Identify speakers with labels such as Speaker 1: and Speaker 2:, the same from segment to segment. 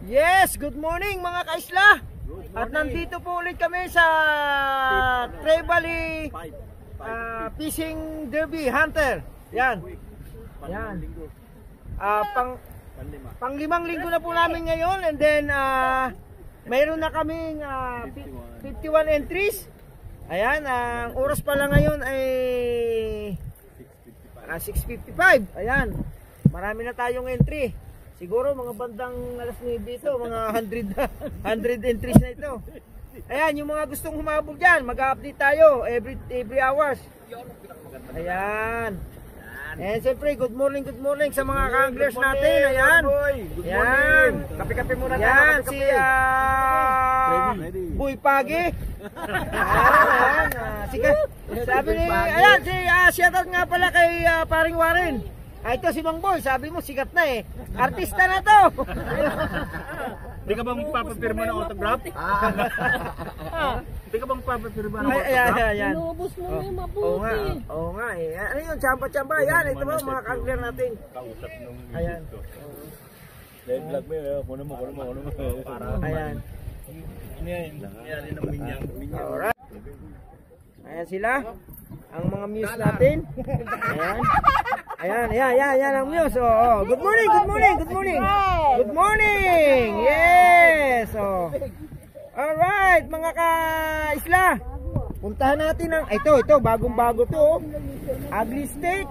Speaker 1: Yes, good morning mga kaisla. At nandito po ulit kami sa Trevally Fishing Derby Hunter. Yan. Yan. Pang limang linggo na po namin ngayon, and then mayroon na kaming 51 entries. Ayan, ang oras pala ngayon ay 6:55. Ayan. Marami na tayong entry. Siguro mga bandang alas 9 ito, mga 100 entries na ito. Ayan, yung mga gustong humabog dyan, mag-update tayo every hours. Ayan. And siyempre, good morning sa mga anglers natin. Ayan. Ayan.
Speaker 2: Kape-kape muna tayo.
Speaker 1: Ayan, si Boy Pagi. Ayan. Sabi ni, ayan, shoutout nga pala kay Paring Warren. Ito si Mang Boy, sabi mo sikat na eh. Artista na to.
Speaker 2: Hindi ka bang papapirma ng autograph? Hindi ka bang papapirma ng autograph?
Speaker 1: Ayan.
Speaker 3: Inubos mo na yung mabuti.
Speaker 1: Oo nga eh. Ano yun, chamba-chamba. Ayan, ito ba mga kangler natin.
Speaker 2: Kausap nung
Speaker 1: Ayan.
Speaker 2: Live vlog mo, kuno mo.
Speaker 1: Ayan.
Speaker 2: Yan ng minyang.
Speaker 1: Alright. Ayan sila. Ang mga muse natin. Ayan ang muse. Oh. Good morning. Good morning. Yes. Oh. Alright, mga ka-isla. Puntahan natin ang ito, bagong-bago to. Ugly steak.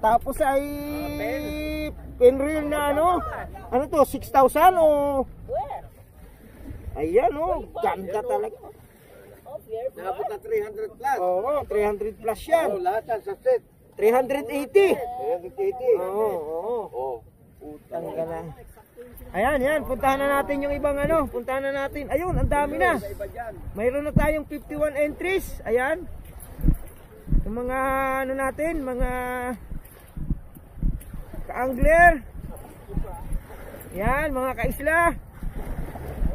Speaker 1: Tapos ay penreel na ano to, 6,000 o. Ayan oh, ganda talaga.
Speaker 2: Nabot na 300 plus.
Speaker 1: Oo, 300 plus yan.
Speaker 2: Lahat yan sa set.
Speaker 1: 380.
Speaker 2: 380.
Speaker 1: Oo. Putang ka na. Ayan, puntahan na natin yung ibang puntahan na natin. Ayun, ang dami na. Mayroon na tayong 51 entries. Ayan. Yung mga natin, mga ka-angler. Yan, mga kaisla.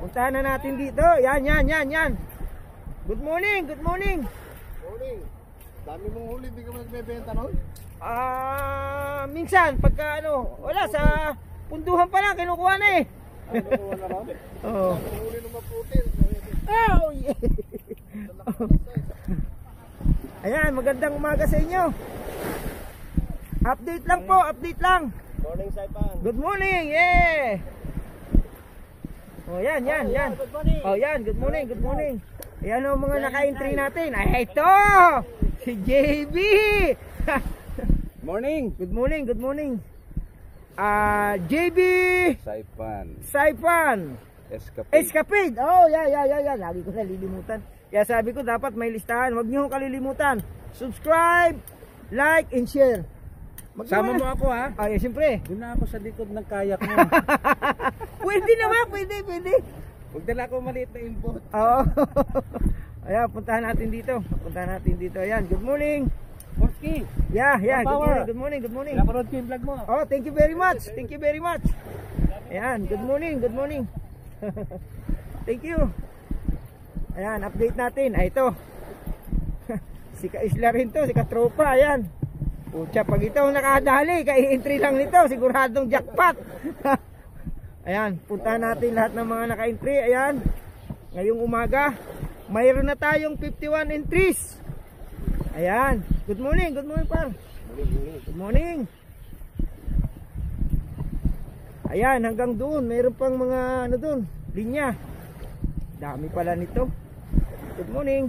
Speaker 1: Puntahan na natin dito. Yan. Good morning.
Speaker 2: Morning. Dami mong huli, hindi ka magbebenta nun?
Speaker 1: Minsan, pagka wala, sa punduhan pa lang, kinukuha na eh.
Speaker 2: Kinukuha na lang?
Speaker 1: Oo.
Speaker 2: Huli ng maputin.
Speaker 1: Oh, yeah. Ayan, magandang umaga sa inyo. Update lang po,
Speaker 2: Morning, Saipan.
Speaker 1: Good morning, yeah. Oh, yan.
Speaker 2: Good morning.
Speaker 1: Oh, yan, good morning. Ayan o mga naka-entry natin. Ay, ito! Si JB!
Speaker 2: Morning.
Speaker 1: Good morning. JB! Saipan! Escapade! Oh, yeah. Lagi ko nalilimutan. Kaya sabi ko, dapat may listahan. Huwag niyo kalilimutan. Subscribe, like, and share.
Speaker 2: Sama mo ako ha?
Speaker 1: Ay, siyempre.
Speaker 2: Doon na ako sa likod ng kayak mo.
Speaker 1: Pwede naman, pwede.
Speaker 2: Huwag dala ko maliit na input.
Speaker 1: Oo. Ayan, puntahan natin dito. Ayan, good morning.
Speaker 2: Moski.
Speaker 1: Yeah, good morning.
Speaker 2: Napanood ko yung vlog mo.
Speaker 1: Oh, thank you very much. Ayan, good morning. Thank you. Ayan, update natin. Ito. Si Ka-isla rin to, si Ka-tropa. Ayan. Pucha, pag ito nakadali, ka-entry lang nito, siguradong jackpot. Ayan, puntahan natin lahat ng mga naka-entry. Ayan, ngayong umaga mayroon na tayong 51 entries. Ayan, good morning par. Good morning. Ayan, hanggang doon mayroon pang mga doon, linya. Dami pala nito. Good morning.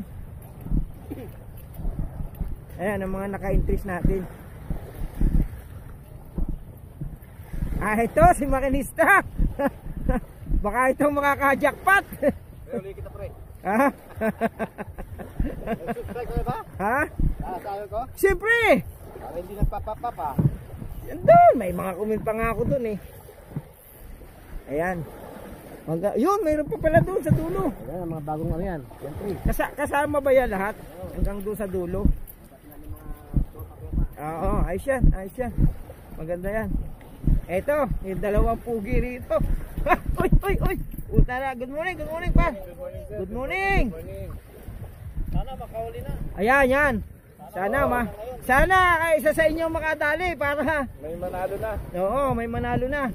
Speaker 1: Ayan ang mga naka-entries natin. Ito si makinista. Baka itong makaka-jackpot.
Speaker 2: Uli kita pre.
Speaker 1: Ha?
Speaker 2: Subscribe ko ba?
Speaker 1: Ha?
Speaker 2: Sabi ko?
Speaker 1: Siyempre.
Speaker 2: Para hindi nagpapapapa.
Speaker 1: Yan doon. May mga comment pa nga ako doon eh. Ayan. Yun, mayroon pa pala doon sa dulo.
Speaker 2: Ayan, mga bagong yan.
Speaker 1: Kasama ba yan lahat? Hanggang doon sa dulo? Oo, ayos yan. Maganda yan. Eto, yung dalawang pugi rito. Uy. Utara, good morning pa. Good morning.
Speaker 2: Sana makahuli na.
Speaker 1: Ayan, yan. Sana isa sa inyo makadali para
Speaker 2: may manalo na.
Speaker 1: Oo, may manalo na.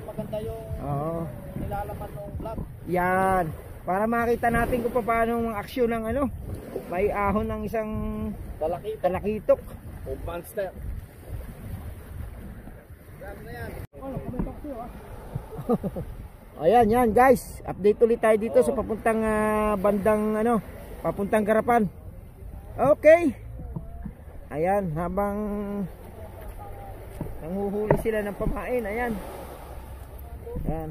Speaker 2: maganda yung
Speaker 1: Oo.
Speaker 2: nilalaman ng vlog.
Speaker 1: Yan. Para makita natin kung paano ang aksyon ng ano. May ahon ng isang talakitok.
Speaker 2: O monster.
Speaker 1: Ayan, yan guys. Update ulit tayo dito sa papuntang bandang ano, papuntang Garapan. Okay. Ayan, habang nanguhuli sila ng pamain, ayan. Ayan.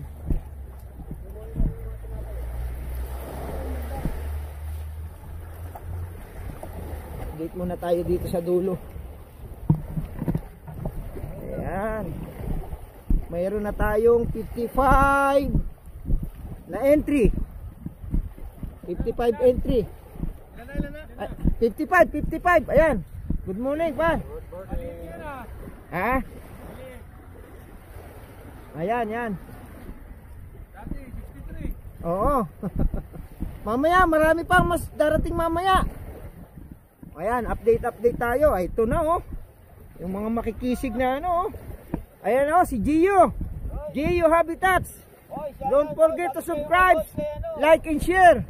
Speaker 1: Update muna tayo dito sa dulo. Ayan. Mayroon na tayong 55 na entry. 55 entry. 55. Ayan. Good morning, pa. Ha? Ayan, yan. Oo. Mamaya, marami pang mas darating mamaya. Ayan, update tayo. Ay, ito na oh. Yung mga makikisig na ano oh. Ayan oh, si Gio. Gio Habitats. Don't forget to subscribe, like and share.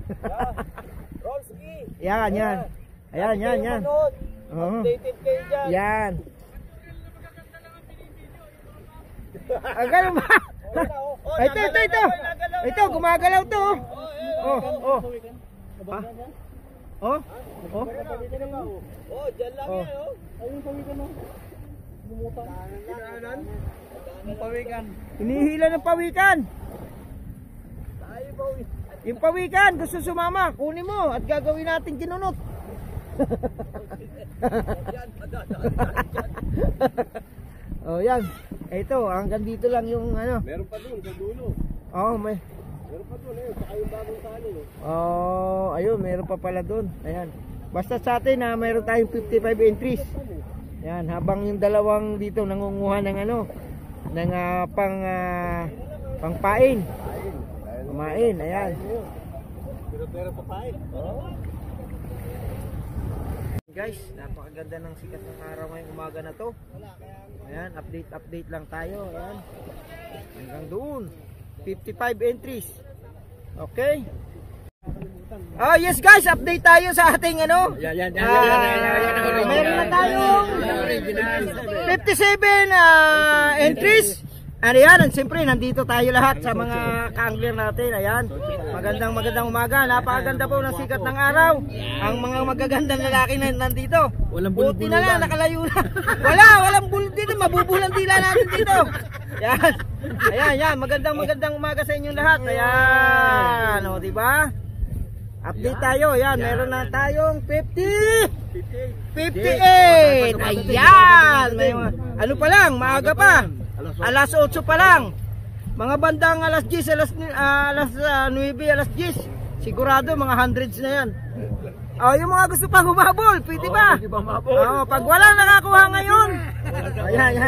Speaker 1: Yan. Ayan.
Speaker 2: Updated kayo dyan.
Speaker 1: Yan. Ganun ba? Ito. Ito, gumagalaw to. Oh. Oh.
Speaker 2: Oh, dyan lang yan oh. Ayun pawikan mo. Pawikan.
Speaker 1: Hinihila ng pawikan. Yung pawikan, gusto sumama, kunin mo at gagawin natin kinunot. Oh, yan. Ito, hanggang dito lang yung ano.
Speaker 2: Meron pa dun sa dulo.
Speaker 1: Oh, may.
Speaker 2: Meron pa dun eh. Saka yung bagong tali eh.
Speaker 1: Oh, ayun, meron pa pala doon. Ayan. Basta sa atin na mayroon tayong 55 entries. Yan, habang yung dalawang dito nangunguha ng ano, ng pangpain. Kumain, ayan.
Speaker 2: Pero pa pain.
Speaker 1: Guys, napakaganda ng sikat ng araw ngayong umaga na to. Ayan, update lang tayo. Ayan. Hanggang doon. 55 entries. Okay. Oh yes guys, update tayo sa ating ano.
Speaker 2: Yan.
Speaker 1: Meron na tayong 57 entries. Ano yan, and siyempre nandito tayo lahat sa mga ka-angler natin. Ayan, magandang umaga. Napakaganda po ng sikat ng araw. Ang mga magagandang lalaki na nandito. Buti na lang, nakalayo na. Walang bulod dito, mabubulang dila natin dito. Ayan, magandang umaga sa inyong lahat. Ayan, o diba? Update tayo, ayan, meron na tayong 58. Ayan, ano pa lang, maaga pa. Alas 8 pa lang. Mga bandang alas 10, alas 9, alas 10. Sigurado mga hundreds na yan. Oh, yung mga gusto pang humabol, pwede ba? Oh, pag walang nakakuha ngayon. Ayan.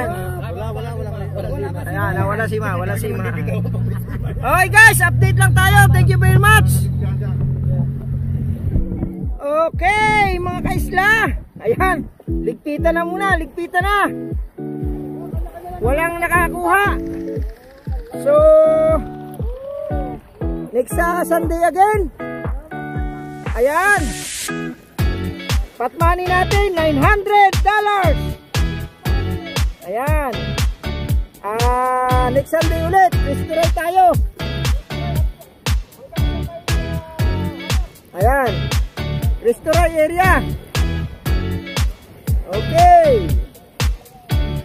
Speaker 1: Ayan, wala si Ma. Okay guys, update lang tayo. Thank you very much. Okay, mga kaisla. Ayan, ligpitan na muna, walang nakakuha. So next Sunday again. Ayan, pot money natin $900. Ayan, next Sunday ulit, restore tayo. Ayan, restore area. Okay.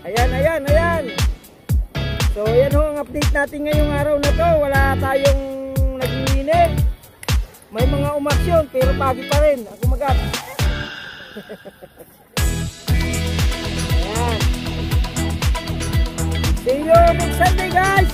Speaker 1: Ayan. So yan ho ang update natin ngayong araw na to. Wala tayong naghihinit. May mga umaksyon pero pagi pa rin. Ako magat. Ayan. See you next Sunday guys.